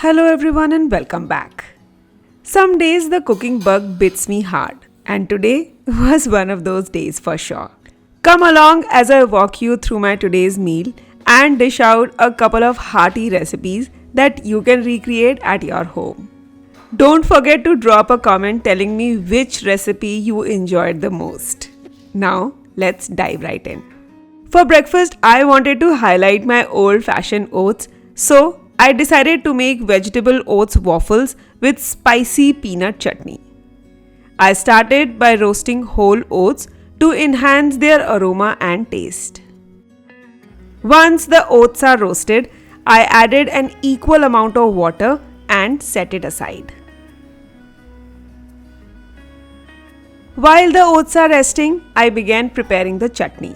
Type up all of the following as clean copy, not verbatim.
Hello everyone and welcome back. Some days the cooking bug bits me hard, and today was one of those days for sure. Come along as I walk you through my today's meal and dish out a couple of hearty recipes that you can recreate at your home. Don't forget to drop a comment telling me which recipe you enjoyed the most. Now, let's dive right in. For breakfast, I wanted to highlight my old-fashioned oats, so I decided to make vegetable oats waffles with spicy peanut chutney. I started by roasting whole oats to enhance their aroma and taste. Once the oats are roasted, I added an equal amount of water and set it aside. While the oats are resting, I began preparing the chutney.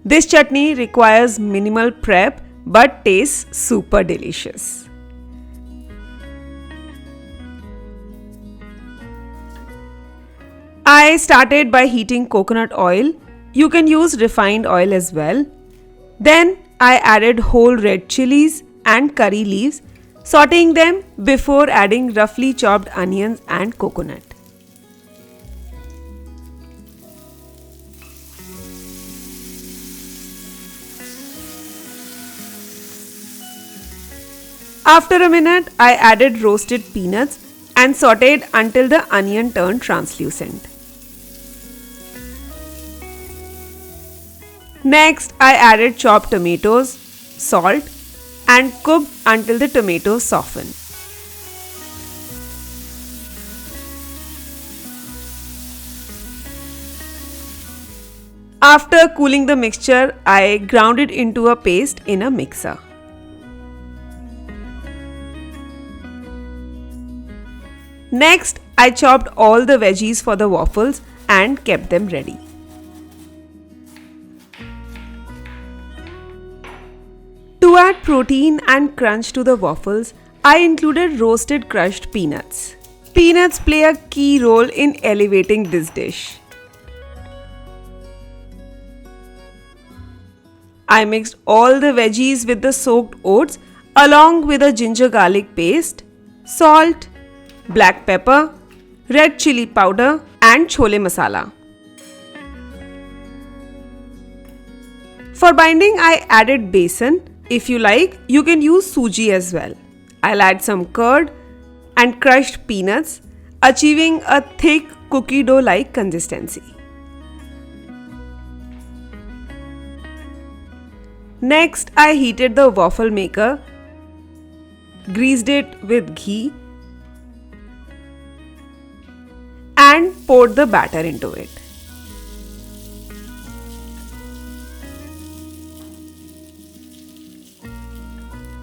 This chutney requires minimal prep but tastes super delicious. I started by heating coconut oil. You can use refined oil as well. Then I added whole red chilies and curry leaves, sauteing them before adding roughly chopped onions and coconut. After a minute, I added roasted peanuts and sauteed until the onion turned translucent. Next, I added chopped tomatoes, salt, and cooked until the tomatoes soften. After cooling the mixture, I ground it into a paste in a mixer. Next, I chopped all the veggies for the waffles and kept them ready. To add protein and crunch to the waffles, I included roasted crushed peanuts. Peanuts play a key role in elevating this dish. I mixed all the veggies with the soaked oats along with a ginger garlic paste, salt, black pepper, red chili powder and chole masala. For binding, I added besan. If you like, you can use suji as well. I'll add some curd and crushed peanuts, achieving a thick cookie dough-like consistency. Next, I heated the waffle maker, greased it with ghee, and poured the batter into it.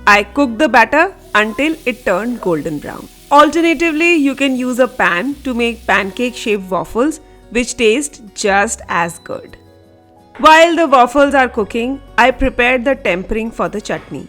I cooked the batter until it turned golden brown. Alternatively, you can use a pan to make pancake-shaped waffles which taste just as good. While the waffles are cooking, I prepared the tempering for the chutney.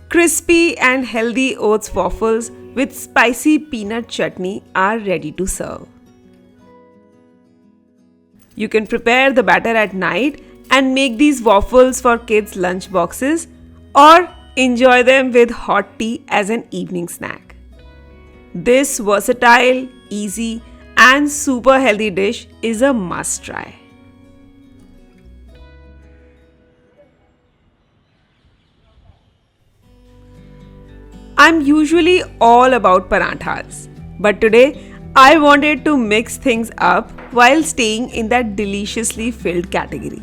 Crispy and healthy oats waffles with spicy peanut chutney are ready to serve. You can prepare the batter at night and make these waffles for kids' lunch boxes or enjoy them with hot tea as an evening snack. This versatile, easy, and super healthy dish is a must try. I'm usually all about paranthas, but today I wanted to mix things up while staying in that deliciously filled category.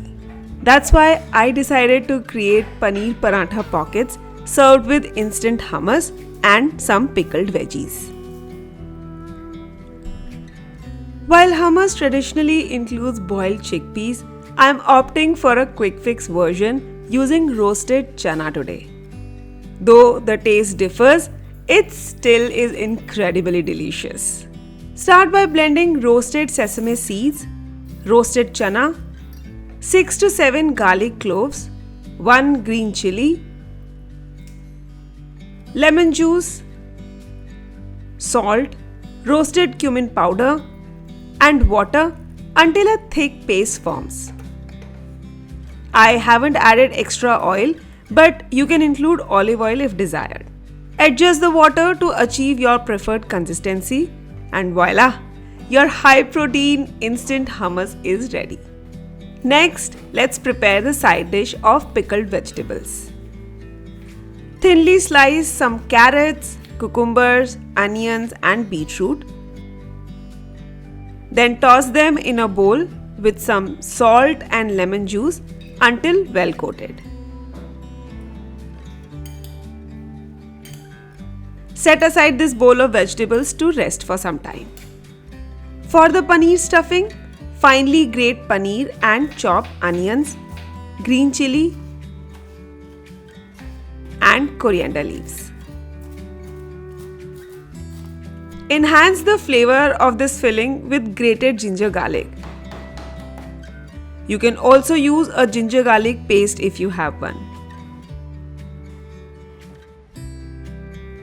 That's why I decided to create paneer parantha pockets served with instant hummus and some pickled veggies. While hummus traditionally includes boiled chickpeas, I'm opting for a quick fix version using roasted chana today. Though the taste differs, it still is incredibly delicious. Start by blending roasted sesame seeds, roasted chana, 6 to 7 garlic cloves, 1 green chili, lemon juice, salt, roasted cumin powder, and water until a thick paste forms. I haven't added extra oil, but you can include olive oil if desired. Adjust the water to achieve your preferred consistency, and voila! Your high protein instant hummus is ready. Next, let's prepare the side dish of pickled vegetables. Thinly slice some carrots, cucumbers, onions, and beetroot. Then toss them in a bowl with some salt and lemon juice until well coated. Set aside this bowl of vegetables to rest for some time. For the paneer stuffing, finely grate paneer and chop onions, green chili, and coriander leaves. Enhance the flavor of this filling with grated ginger garlic. You can also use a ginger garlic paste if you have one.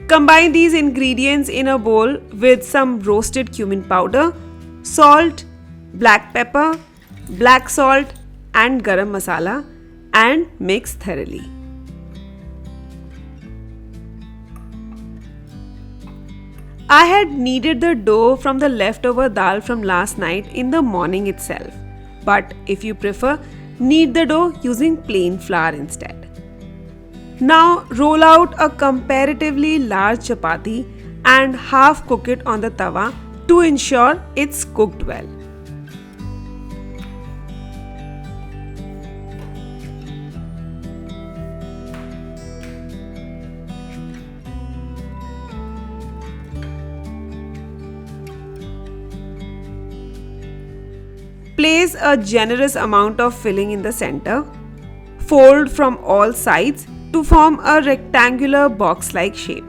Combine these ingredients in a bowl with some roasted cumin powder, salt, black pepper, black salt, and garam masala, and mix thoroughly. I had kneaded the dough from the leftover dal from last night in the morning itself, but if you prefer, knead the dough using plain flour instead. Now roll out a comparatively large chapati and half cook it on the tawa to ensure it's cooked well. Place a generous amount of filling in the center. Fold from all sides to form a rectangular box-like shape.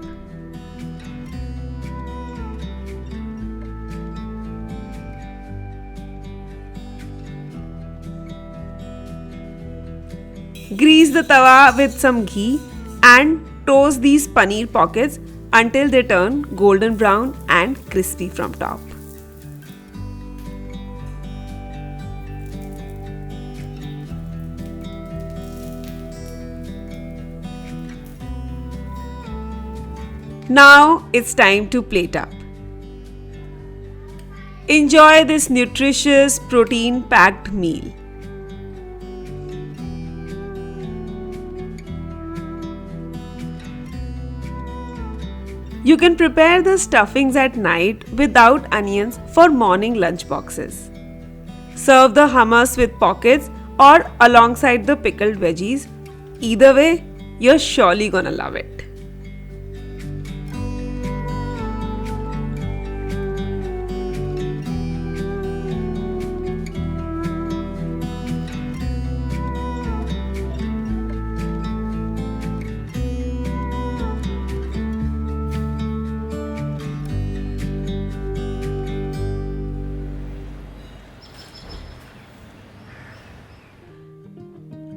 Grease the tawa with some ghee and toast these paneer pockets until they turn golden brown and crispy from top. Now it's time to plate up. Enjoy this nutritious, protein-packed meal. You can prepare the stuffings at night without onions for morning lunch boxes. Serve the hummus with pockets or alongside the pickled veggies. Either way, you're surely gonna love it.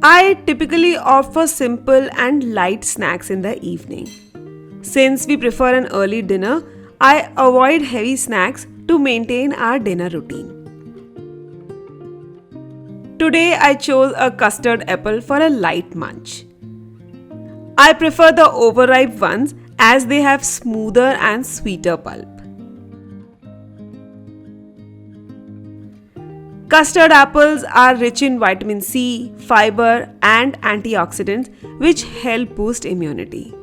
I typically opt for simple and light snacks in the evening. Since we prefer an early dinner, I avoid heavy snacks to maintain our dinner routine. Today I chose a custard apple for a light munch. I prefer the overripe ones as they have smoother and sweeter pulp. Custard apples are rich in vitamin C, fiber, and antioxidants which help boost immunity.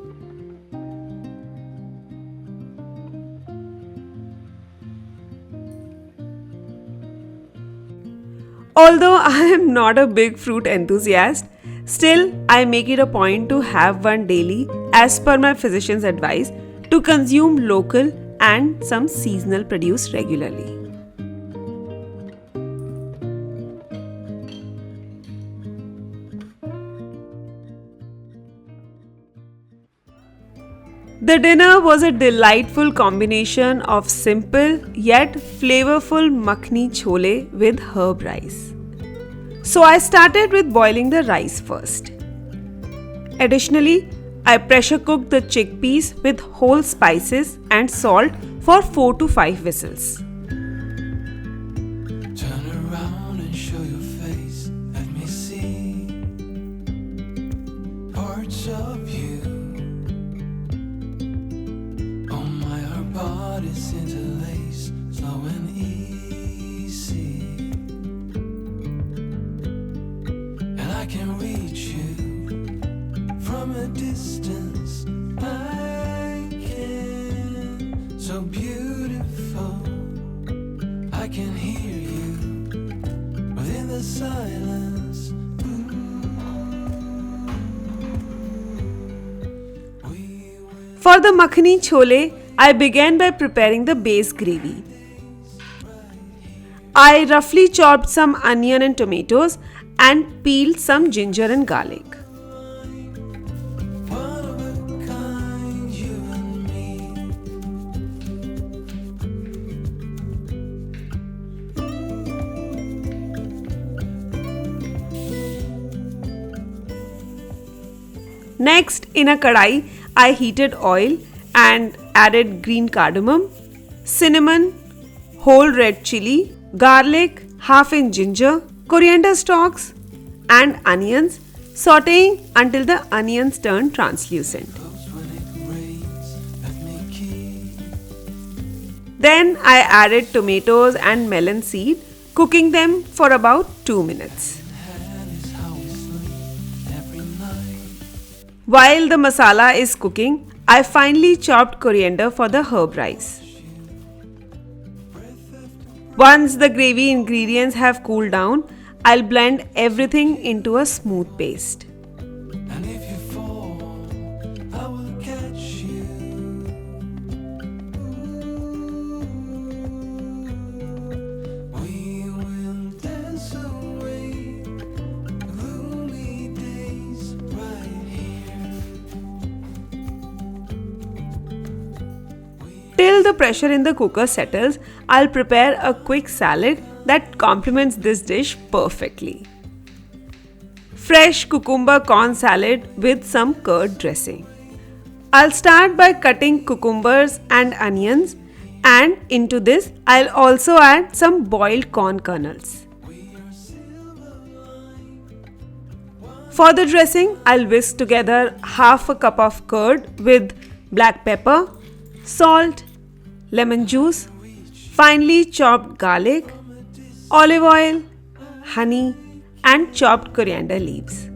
Although I am not a big fruit enthusiast, still I make it a point to have one daily as per my physician's advice to consume local and some seasonal produce regularly. The dinner was a delightful combination of simple yet flavorful makhni chole with herb rice. So I started with boiling the rice first. Additionally, I pressure cooked the chickpeas with whole spices and salt for 4 to 5 whistles. Turn around and show your face. Let me see parts of you. Oh my, our bodies interlace, slow and easy. And I can reach you from a distance. I can, so beautiful. I can hear you within the silence. For the makhani chole, I began by preparing the base gravy. I roughly chopped some onion and tomatoes and peeled some ginger and garlic. One of a kind, you and me. Next, in a kadai, I heated oil and added green cardamom, cinnamon, whole red chili, garlic, half-inch ginger, coriander stalks, and onions, sauteing until the onions turn translucent. Close when it rains, let me keep. Then I added tomatoes and melon seed, cooking them for about 2 minutes. Hand is how we sleep every night. While the masala is cooking, I finely chopped coriander for the herb rice. Once the gravy ingredients have cooled down, I'll blend everything into a smooth paste. And if you fall, I will catch you. We will dance away gloomy days right here. Till the pressure in the cooker settles, I'll prepare a quick salad that complements this dish perfectly. Fresh cucumber corn salad with some curd dressing. I'll start by cutting cucumbers and onions, and into this I'll also add some boiled corn kernels. For the dressing, I'll whisk together half a cup of curd with black pepper, salt, lemon juice, finely chopped garlic, olive oil, honey, and chopped coriander leaves.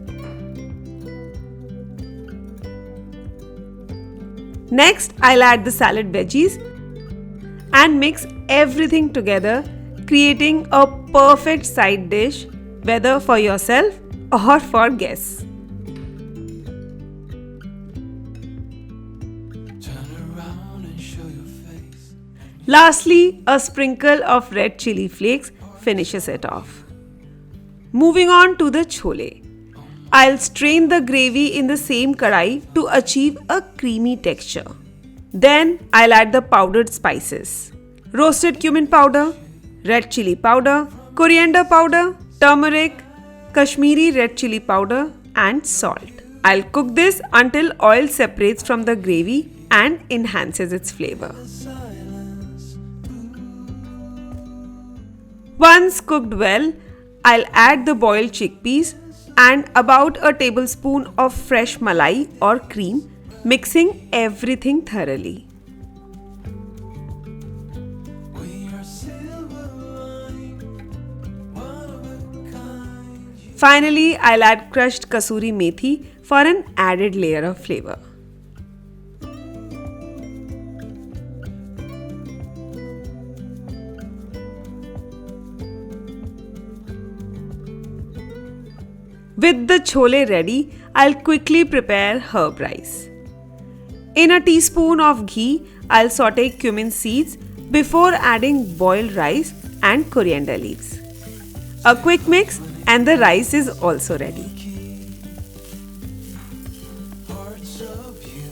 Next, I'll add the salad veggies and mix everything together, creating a perfect side dish, whether for yourself or for guests. Turn around and show your face. Lastly, a sprinkle of red chili flakes finishes it off. Moving on to the chole. I'll strain the gravy in the same kadai to achieve a creamy texture. Then I'll add the powdered spices: roasted cumin powder, red chili powder, coriander powder, turmeric, Kashmiri red chili powder, and salt. I'll cook this until oil separates from the gravy and enhances its flavor. Once cooked well, I'll add the boiled chickpeas and about a tablespoon of fresh malai or cream, mixing everything thoroughly. We are silver line, one of a kind. Finally, I'll add crushed kasuri methi for an added layer of flavor. With the chole ready, I'll quickly prepare herb rice. In a teaspoon of ghee, I'll saute cumin seeds before adding boiled rice and coriander leaves. A quick mix and the rice is also ready. Parts of you,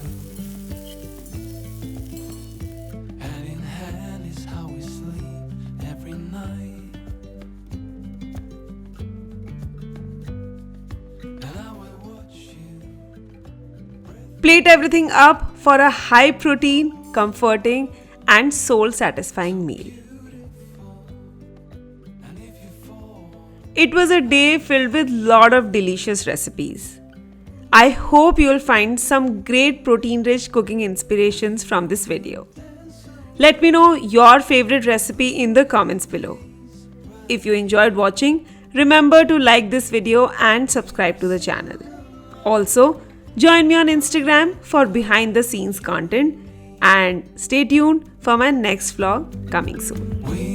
hand in hand is how we sleep every night. And I will watch you, breath Plate everything up for a high protein, comforting, and soul satisfying meal. It was a day filled with lot of delicious recipes. I hope you'll find some great protein-rich cooking inspirations from this video. Let me know your favorite recipe in the comments below. If you enjoyed watching, remember to like this video and subscribe to the channel. Also, join me on Instagram for behind the scenes content and stay tuned for my next vlog coming soon.